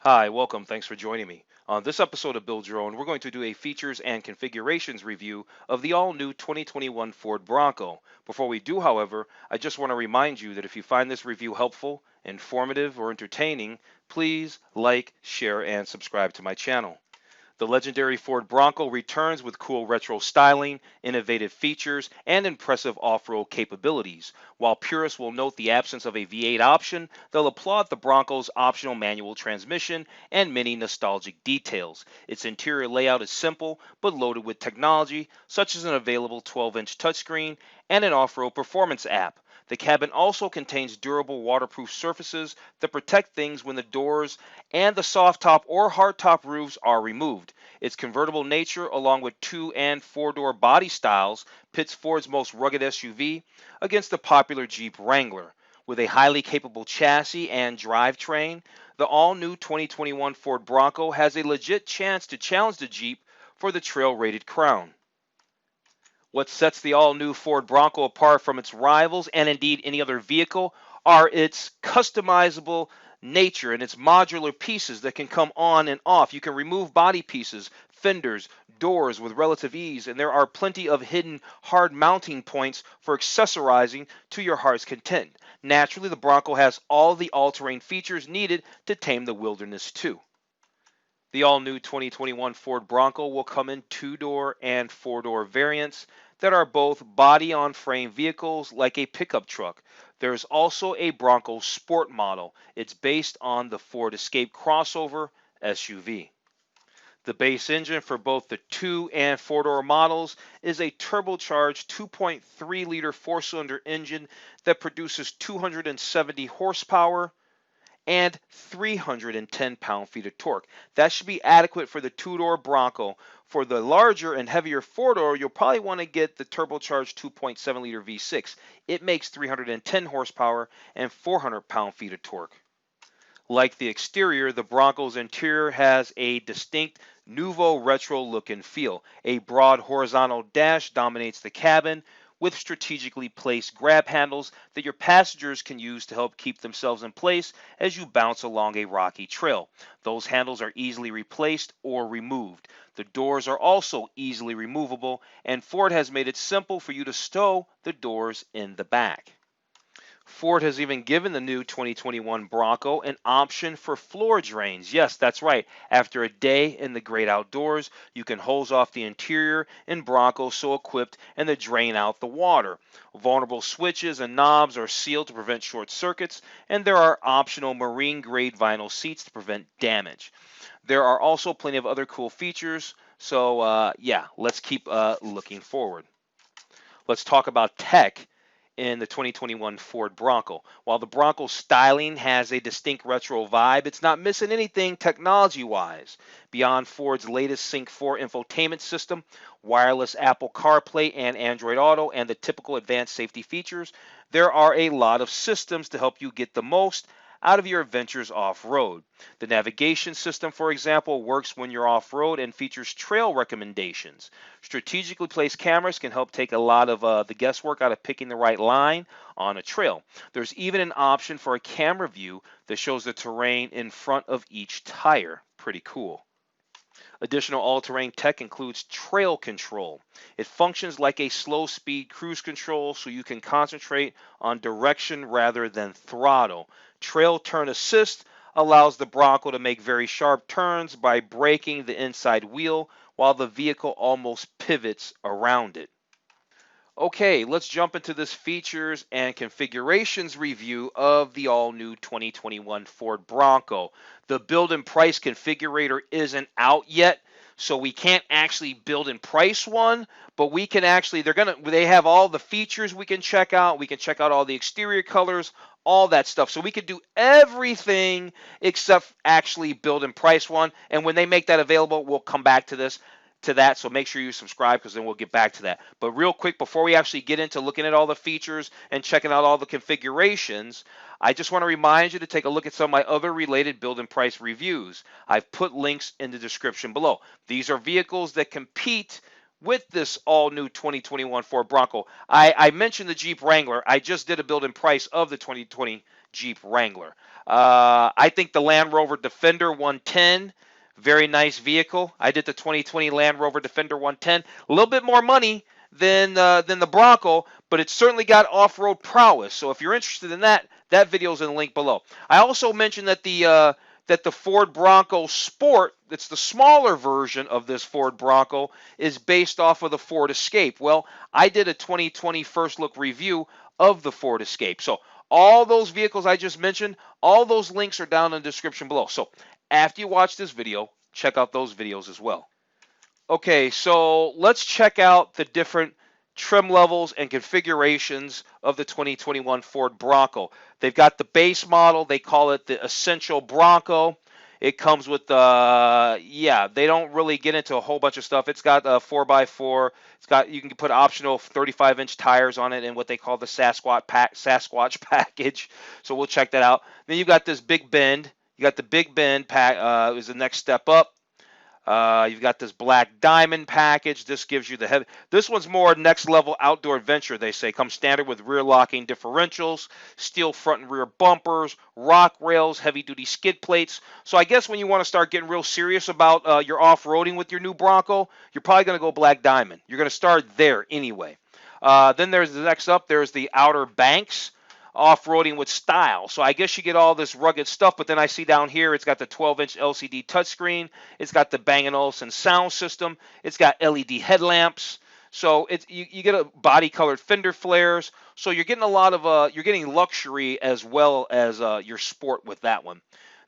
Hi, welcome. Thanks for joining me. On this episode of Build Your Own, we're going to do a features and configurations review of the all-new 2021 Ford Bronco. Before we do, however, I just want to remind you that if you find this review helpful, informative, or entertaining, please like, share, and subscribe to my channel. The legendary Ford Bronco returns with cool retro styling, innovative features, and impressive off-road capabilities. While purists will note the absence of a V8 option, they'll applaud the Bronco's optional manual transmission and many nostalgic details. Its interior layout is simple but loaded with technology, such as an available 12-inch touchscreen and an off-road performance app. The cabin also contains durable waterproof surfaces that protect things when the doors and the soft top or hard top roofs are removed. Its convertible nature, along with 2 and 4-door body styles, pits Ford's most rugged SUV against the popular Jeep Wrangler. With a highly capable chassis and drivetrain, the all-new 2021 Ford Bronco has a legit chance to challenge the Jeep for the trail-rated crown. What sets the all-new Ford Bronco apart from its rivals and indeed any other vehicle are its customizable nature and its modular pieces that can come on and off. You can remove body pieces, fenders, doors with relative ease, and there are plenty of hidden hard mounting points for accessorizing to your heart's content. Naturally, the Bronco has all the all-terrain features needed to tame the wilderness too. The all-new 2021 Ford Bronco will come in 2-door and 4-door variants that are both body-on-frame vehicles like a pickup truck. There is also a Bronco Sport model. It's based on the Ford Escape crossover SUV. The base engine for both the 2 and 4-door models is a turbocharged 2.3-liter 4-cylinder engine that produces 270 horsepower and 310 pound-feet of torque. That should be adequate for the 2-door Bronco. For the larger and heavier 4-door, you'll probably want to get the turbocharged 2.7-liter V6. It makes 310 horsepower and 400 pound-feet of torque. Like the exterior, the Bronco's interior has a distinct nouveau retro look and feel. A broad horizontal dash dominates the cabin with strategically placed grab handles that your passengers can use to help keep themselves in place as you bounce along a rocky trail. Those handles are easily replaced or removed. The doors are also easily removable, and Ford has made it simple for you to stow the doors in the back. Ford has even given the new 2021 Bronco an option for floor drains. Yes, that's right. After a day in the great outdoors, you can hose off the interior in Bronco so equipped and to drain out the water. Vulnerable switches and knobs are sealed to prevent short circuits, and there are optional marine grade vinyl seats to prevent damage. There are also plenty of other cool features, so yeah, let's keep looking forward. Let's talk about tech in the 2021 Ford Bronco. While the Bronco's styling has a distinct retro vibe, it's not missing anything technology-wise. Beyond Ford's latest Sync 4 infotainment system, wireless Apple CarPlay and Android Auto, and the typical advanced safety features, there are a lot of systems to help you get the most out of your adventures off-road. The navigation system, for example, works when you're off-road and features trail recommendations. Strategically placed cameras can help take a lot of the guesswork out of picking the right line on a trail. There's even an option for a camera view that shows the terrain in front of each tire. Pretty cool. Additional all-terrain tech includes trail control. It functions like a slow-speed cruise control so you can concentrate on direction rather than throttle. Trail turn assist allows the Bronco to make very sharp turns by braking the inside wheel while the vehicle almost pivots around it. Okay, let's jump into this features and configurations review of the all-new 2021 Ford Bronco. The build and price configurator isn't out yet, so we can't actually build and price one, but we can actually, they have all the features we can check out. We can check out all the exterior colors, all that stuff. So we could do everything except actually build and price one. And when they make that available, we'll come back to that, so make sure you subscribe because then we'll get back to that. But real quick, before we actually get into looking at all the features and checking out all the configurations, I just want to remind you to take a look at some of my other related build and price reviews. I've put links in the description below. These are vehicles that compete with this all-new 2021 Ford Bronco. I mentioned the Jeep Wrangler. I just did a build and price of the 2020 Jeep Wrangler. I think the Land Rover Defender 110, very nice vehicle. I did the 2020 Land Rover Defender 110, a little bit more money than the Bronco, but it's certainly got off-road prowess. So if you're interested in that, that video is in the link below. I also mentioned that the Ford Bronco Sport, that's the smaller version of this Ford Bronco, is based off of the Ford Escape. Well, I did a 2020 first look review of the Ford Escape. So all those vehicles I just mentioned, all those links are down in the description below. So after you watch this video, check out those videos as well. Okay, so let's check out the different trim levels and configurations of the 2021 Ford Bronco. They've got the base model. They call it the Essential Bronco. It comes with, yeah, they don't really get into a whole bunch of stuff. It's got a 4x4. It's got, you can put optional 35-inch tires on it and what they call the Sasquatch package. So we'll check that out. Then you've got this big bend. You got the big bend pack is the next step up. You've got this black diamond package. This gives you the heavy. This one's more next level outdoor adventure, they say. Comes standard with rear locking differentials, steel front and rear bumpers, rock rails, heavy duty skid plates. So I guess when you want to start getting real serious about your off-roading with your new Bronco, you're probably going to go black diamond. You're going to start there anyway. Then there's the next up. There's the Outer Banks. Off-roading with style. So I guess you get all this rugged stuff, but then I see down here it's got the 12-inch LCD touchscreen. It's got the Bang & Olufsen sound system. It's got LED headlamps. So it's you get a body-colored fender flares. So you're getting a lot of you're getting luxury as well as your sport with that one.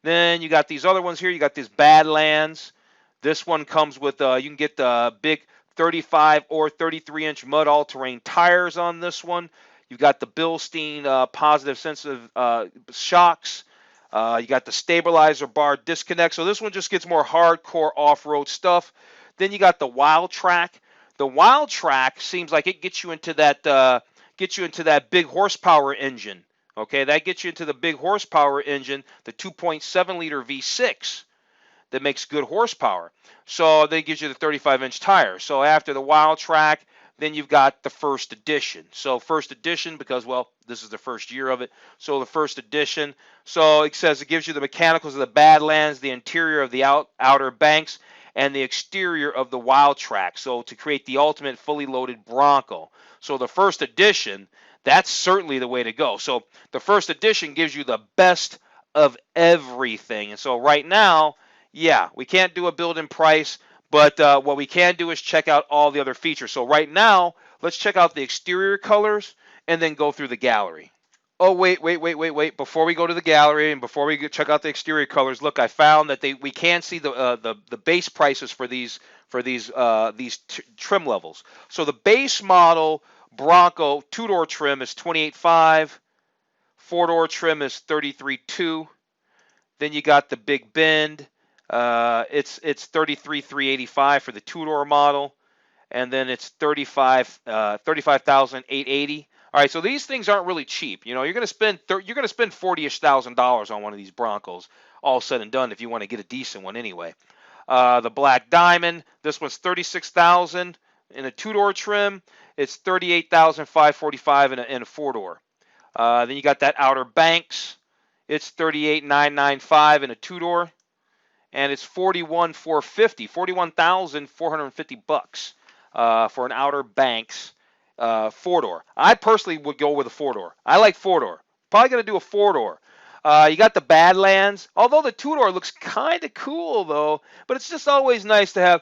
Then you got these other ones here. You got these Badlands. This one comes with you can get the big 35 or 33-inch mud all-terrain tires on this one. You've got the Bilstein positive sensitive shocks. You got the stabilizer bar disconnect. So this one just gets more hardcore off-road stuff. Then you got the Wild Track. The Wild Track seems like it gets you into that big horsepower engine. Okay, that gets you into the big horsepower engine, the 2.7 liter V6 that makes good horsepower. So that gives you the 35-inch tire. So after the Wild Track, then you've got the first edition. So first edition because, well, this is the first year of it. So the first edition. So it says it gives you the mechanicals of the Badlands, the interior of the Outer Banks, and the exterior of the Wild Track. So to create the ultimate fully loaded Bronco. So the first edition, that's certainly the way to go. So the first edition gives you the best of everything. And so right now, yeah, we can't do a build-in price. But what we can do is check out all the other features. So right now, let's check out the exterior colors and then go through the gallery. Oh, wait. Before we go to the gallery and before we check out the exterior colors, look, I found that we can see the base prices for these trim levels. So the base model Bronco two-door trim is $28,500. Four-door trim is $33,200. Then you got the Big Bend. It's $33,385 for the two-door model, and then it's $35,880. All right, so these things aren't really cheap. You know, you're gonna spend $40,000-ish on one of these Broncos, all said and done, if you want to get a decent one anyway. The Black Diamond, this one's $36,000 in a two-door trim. It's $38,545 in a four-door. Then you got that Outer Banks. It's $38,995 in a two-door. And it's $41,450 for an Outer Banks four-door. I personally would go with a four-door. I like four-door. Probably going to do a four-door. You got the Badlands. Although the two-door looks kind of cool, though. But it's just always nice to have.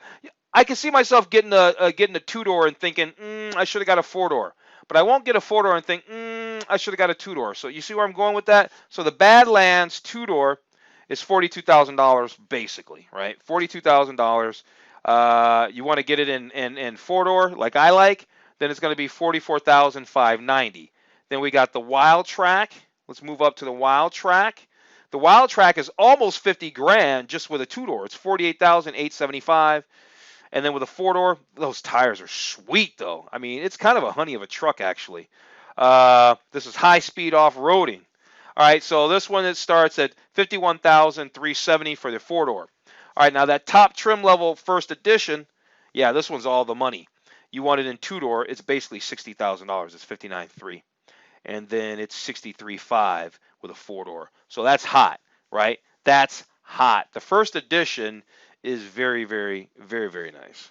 I can see myself getting a two-door and thinking, I should have got a four-door. But I won't get a four-door and think, I should have got a two-door. So you see where I'm going with that? So the Badlands two-door is $42,000 basically, right? $42,000. You want to get it in four-door like I like, then it's going to be $44,590. Then we got the Wild Track. Let's move up to the Wild Track. The Wild Track is almost $50,000 just with a two-door. It's $48,875. And then with a four-door, those tires are sweet though. I mean, it's kind of a honey of a truck actually. This is high-speed off-roading. All right, so this one, it starts at $51,370 for the four-door. All right, now that top trim level first edition, yeah, this one's all the money. You want it in two-door, it's basically $60,000. It's $59,300. And then it's $63,500 with a four-door. So that's hot, right? That's hot. The first edition is very, very, very, very nice.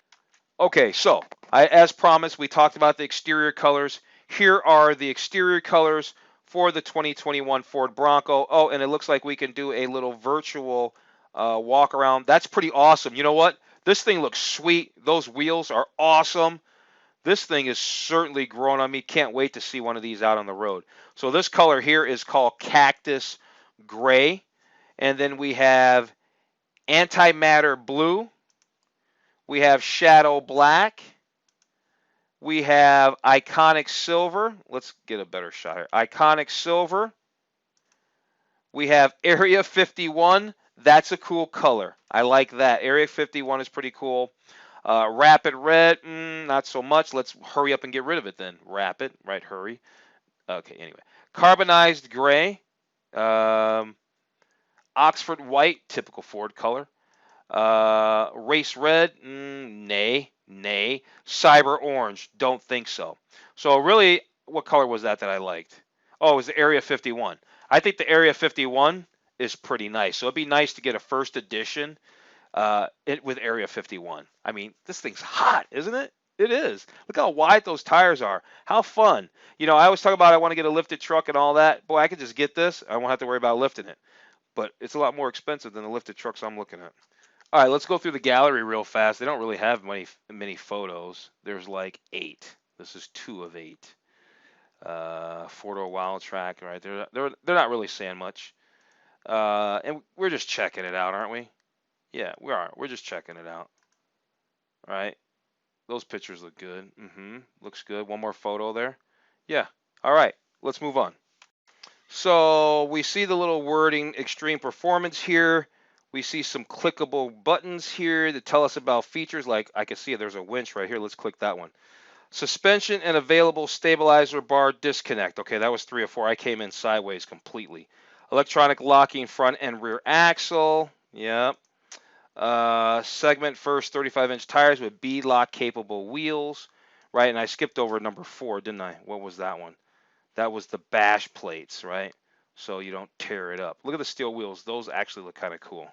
Okay, so as promised, we talked about the exterior colors. Here are the exterior colors for the 2021 Ford Bronco. Oh, and it looks like we can do a little virtual walk around. That's pretty awesome. You know what? This thing looks sweet. Those wheels are awesome. This thing is certainly growing on me. Can't wait to see one of these out on the road. So this color here is called Cactus Gray. And then we have Antimatter Blue. We have Shadow Black. We have Iconic Silver. Let's get a better shot here. Iconic Silver. We have Area 51. That's a cool color. I like that. Area 51 is pretty cool. Rapid Red, not so much. Let's hurry up and get rid of it then. Rapid, right, hurry. Okay, anyway. Carbonized Gray. Oxford White, typical Ford color. Race Red, nay. Cyber Orange, don't think so. So really, what color was that I liked? Oh, it was the Area 51. I think the Area 51 is pretty nice. So it'd be nice to get a first edition with Area 51. I mean, this thing's hot, isn't it? It is. Look how wide those tires are. How fun. You know, I always talk about I want to get a lifted truck and all that. Boy, I could just get this. I won't have to worry about lifting it. But it's a lot more expensive than the lifted trucks I'm looking at. All right, let's go through the gallery real fast. They don't really have many photos. There's like 8. This is 2 of 8. Four-door Wild Track, right? They're not really saying much. And we're just checking it out, aren't we? Yeah, we are. We're just checking it out. All right. Those pictures look good. Looks good. One more photo there. Yeah. All right. Let's move on. So we see the little wording, extreme performance here. We see some clickable buttons here that tell us about features. Like I can see there's a winch right here. Let's click that one. Suspension and available stabilizer bar disconnect. Okay, that was 3 or 4. I came in sideways completely. Electronic locking front and rear axle. Yep. Segment first 35-inch tires with beadlock capable wheels. Right, and I skipped over number 4, didn't I? What was that one? That was the bash plates, right? So you don't tear it up. Look at the steel wheels. Those actually look kind of cool.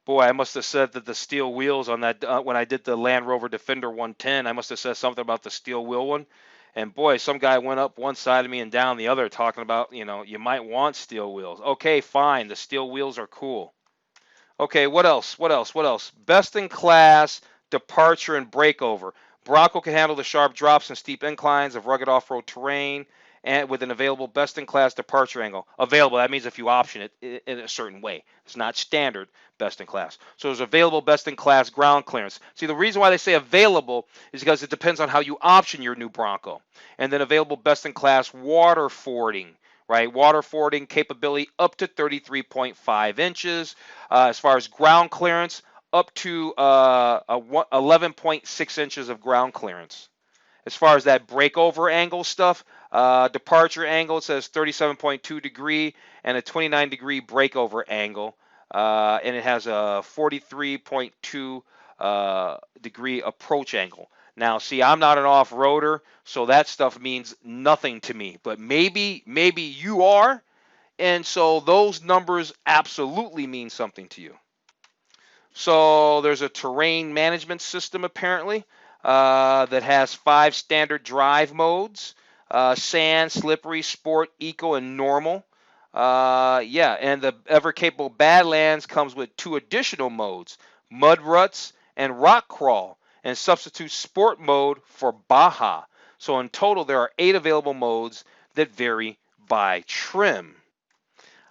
Boy, I must have said that the steel wheels on that when I did the Land Rover Defender 110, I must have said something about the steel wheel one. And boy, some guy went up one side of me and down the other talking about, you know, you might want steel wheels. Okay, fine. The steel wheels are cool. Okay, what else? Best in class departure and breakover. Bronco can handle the sharp drops and steep inclines of rugged off-road terrain and with an available best-in-class departure angle. Available, that means if you option it in a certain way. It's not standard best-in-class. So there's available best-in-class ground clearance. See, the reason why they say available is because it depends on how you option your new Bronco. And then available best-in-class water fording. Right, water fording capability up to 33.5 inches. As far as ground clearance, up to 11.6 inches of ground clearance. As far as that breakover angle stuff, departure angle, it says 37.2 degree and a 29 degree breakover angle. And it has a 43.2 degree approach angle. Now, see, I'm not an off-roader, so that stuff means nothing to me. But maybe you are, and so those numbers absolutely mean something to you. So there's a terrain management system, apparently, that has 5 standard drive modes. Sand, slippery, sport, eco, and normal. Yeah, and the ever-capable Badlands comes with 2 additional modes, mud ruts and rock crawl, and substitute sport mode for Baja. So in total, there are 8 available modes that vary by trim.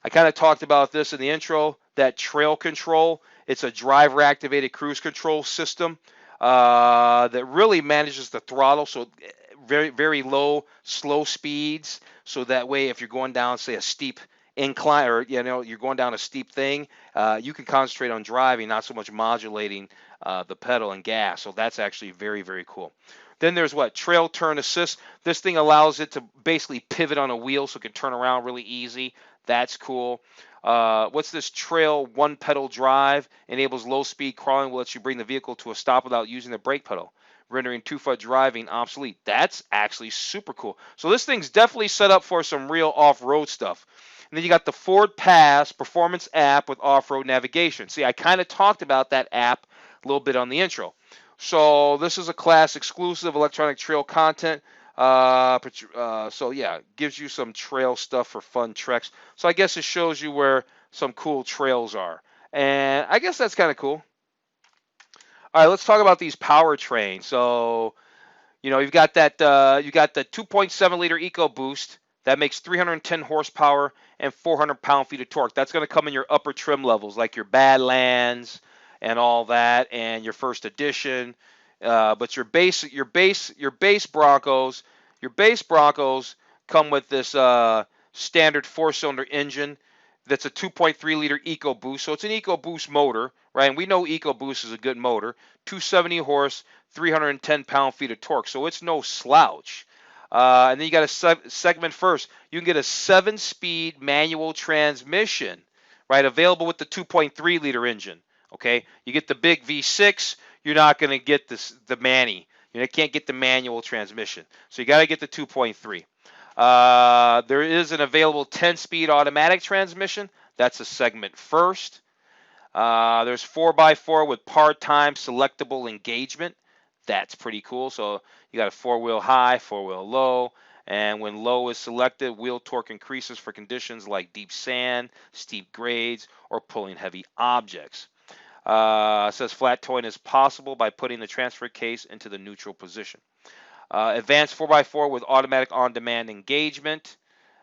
I kind of talked about this in the intro, that trail control. It's a driver-activated cruise control system that really manages the throttle, so very, very low, slow speeds. So that way, if you're going down, say, a steep incline, or you're going down a steep thing, you can concentrate on driving, not so much modulating the pedal and gas. So that's actually very, very cool. Then there's trail turn assist. This thing allows it to basically pivot on a wheel so it can turn around really easy. That's cool. What's this trail one pedal drive? Enables low speed crawling, will let you bring the vehicle to a stop without using the brake pedal, rendering 2-foot driving obsolete. That's actually super cool. So this thing's definitely set up for some real off-road stuff. And then you got the Ford Pass Performance app with off-road navigation. See, I kind of talked about that app a little bit on the intro. So this is a class exclusive electronic trail content. So yeah, gives you some trail stuff for fun treks. So I guess it shows you where some cool trails are. And I guess that's kind of cool. All right, let's talk about these powertrains. So, you've got that you got the 2.7 liter EcoBoost that makes 310 horsepower and 400 pound-feet of torque. That's going to come in your upper trim levels, like your Badlands and all that, and your first edition. But your base Broncos come with this standard four-cylinder engine that's a 2.3 liter EcoBoost. So it's an EcoBoost motor, right? And we know EcoBoost is a good motor. 270 horse, 310 pound-feet of torque. So it's no slouch. And then you got a segment first. You can get a 7-speed manual transmission, right? Available with the 2.3 liter engine. Okay, you get the big V6. You're not going to get the Manny. You can't get the manual transmission. So you got to get the 2.3. There is an available 10-speed automatic transmission. That's a segment first. There's 4x4 with part-time selectable engagement. That's pretty cool. So you got a 4-wheel high, 4-wheel low. And when low is selected, wheel torque increases for conditions like deep sand, steep grades, or pulling heavy objects. It says flat towing is possible by putting the transfer case into the neutral position. Advanced 4x4 with automatic on-demand engagement.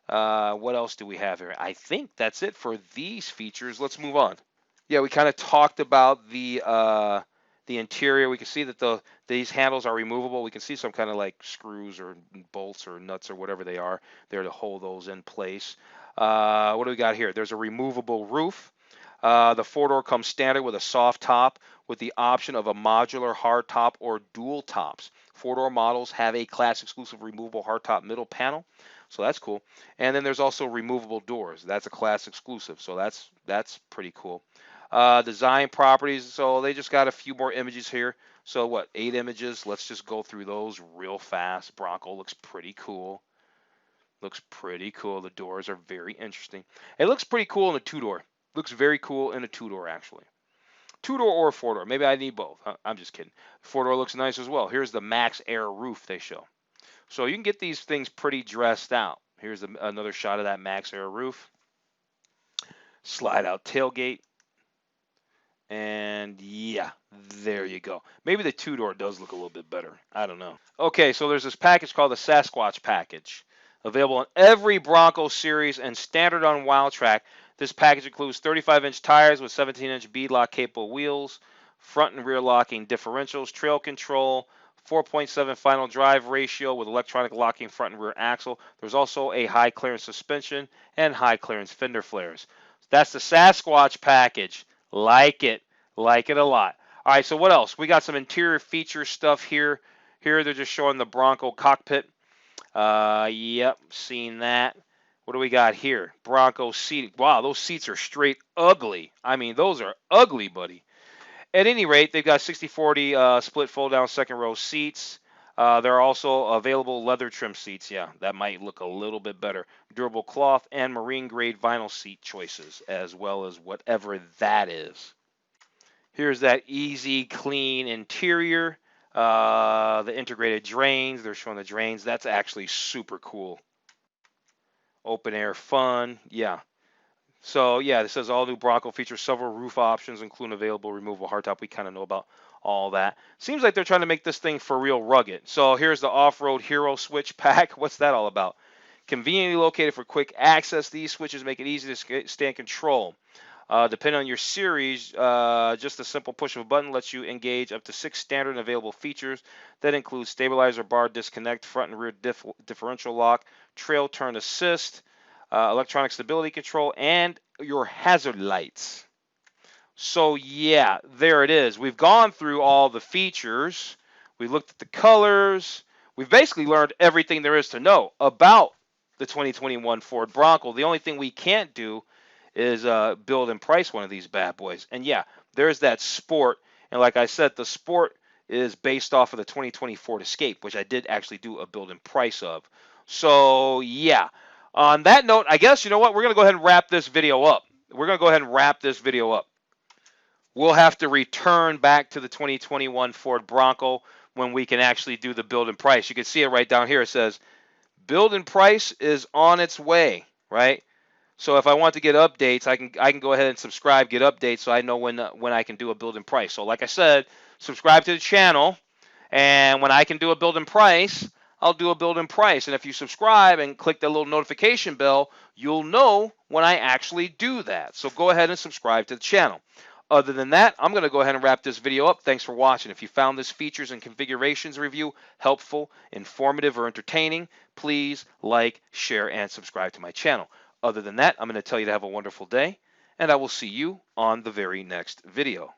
What else do we have here? I think that's it for these features. Let's move on. Yeah, we kind of talked about the interior. We can see that these handles are removable. We can see some kind of like screws or bolts or nuts or whatever they are there to hold those in place. What do we got here? There's a removable roof. The 4-door comes standard with a soft top with the option of a modular hard top or dual tops. 4-door models have a class exclusive removable hardtop middle panel, so that's cool. And then there's also removable doors. That's a class exclusive, so that's pretty cool. Design properties, so they just got a few more images here. So what, 8 images? Let's just go through those real fast. Bronco looks pretty cool. Looks pretty cool. The doors are very interesting. It looks pretty cool in a 2-door. Looks very cool in a 2-door, actually. 2-door or 4-door. Maybe I need both. I'm just kidding. 4-door looks nice as well. Here's the Max Air roof they show. So you can get these things pretty dressed out. Here's another shot of that Max Air roof. Slide out tailgate. And yeah, there you go. Maybe the 2-door does look a little bit better. I don't know. Okay, so there's this package called the Sasquatch package. Available in every Bronco series and standard on Wildtrak. This package includes 35-inch tires with 17-inch beadlock capable wheels, front and rear locking differentials, trail control, 4.7 final drive ratio with electronic locking front and rear axle. There's also a high clearance suspension and high clearance fender flares. That's the Sasquatch package. Like it a lot. All right, so what else? We got some interior feature stuff here. Here they're just showing the Bronco cockpit. Yep, seen that. What do we got here? Bronco seating. Wow, those seats are straight ugly. I mean, those are ugly, buddy. At any rate, they've got 60-40 split fold-down second row seats. There are also available leather trim seats. Yeah, that might look a little bit better. Durable cloth and marine-grade vinyl seat choices, as well as whatever that is. Here's that easy, clean interior. The integrated drains. They're showing the drains. That's actually super cool. Open air fun. Yeah. So yeah, this says all new Bronco features several roof options, including available removable hardtop. We kind of know about all that. Seems like they're trying to make this thing for real rugged. So here's the off-road hero switch pack. What's that all about? Conveniently located for quick access, these switches make it easy to stay in control. Depending on your series, just a simple push of a button lets you engage up to 6 standard and available features that include stabilizer bar disconnect, front and rear differential lock, trail turn assist, electronic stability control, and your hazard lights. So yeah, there it is. We've gone through all the features. We looked at the colors. We've basically learned everything there is to know about the 2021 Ford Bronco. The only thing we can't do is build and price one of these bad boys. And yeah, there's that Sport. And like I said, the Sport is based off of the 2020 Ford Escape, which I did actually do a build and price of. So yeah, On that note, I guess, you know what? We're going to go ahead and wrap this video up. We're going to go ahead and wrap this video up. We'll have to return back to the 2021 Ford Bronco when we can actually do the build and price. You can see it right down here. It says build and price is on its way, right? So if I want to get updates, I can go ahead and subscribe, get updates, so I know when I can do a build and price. So like I said, subscribe to the channel, and when I can do a build and price, I'll do a build and price. And if you subscribe and click the little notification bell, you'll know when I actually do that. So go ahead and subscribe to the channel. Other than that, I'm going to go ahead and wrap this video up. Thanks for watching. If you found this features and configurations review helpful, informative, or entertaining, please like, share, and subscribe to my channel. Other than that, I'm going to tell you to have a wonderful day, and I will see you on the very next video.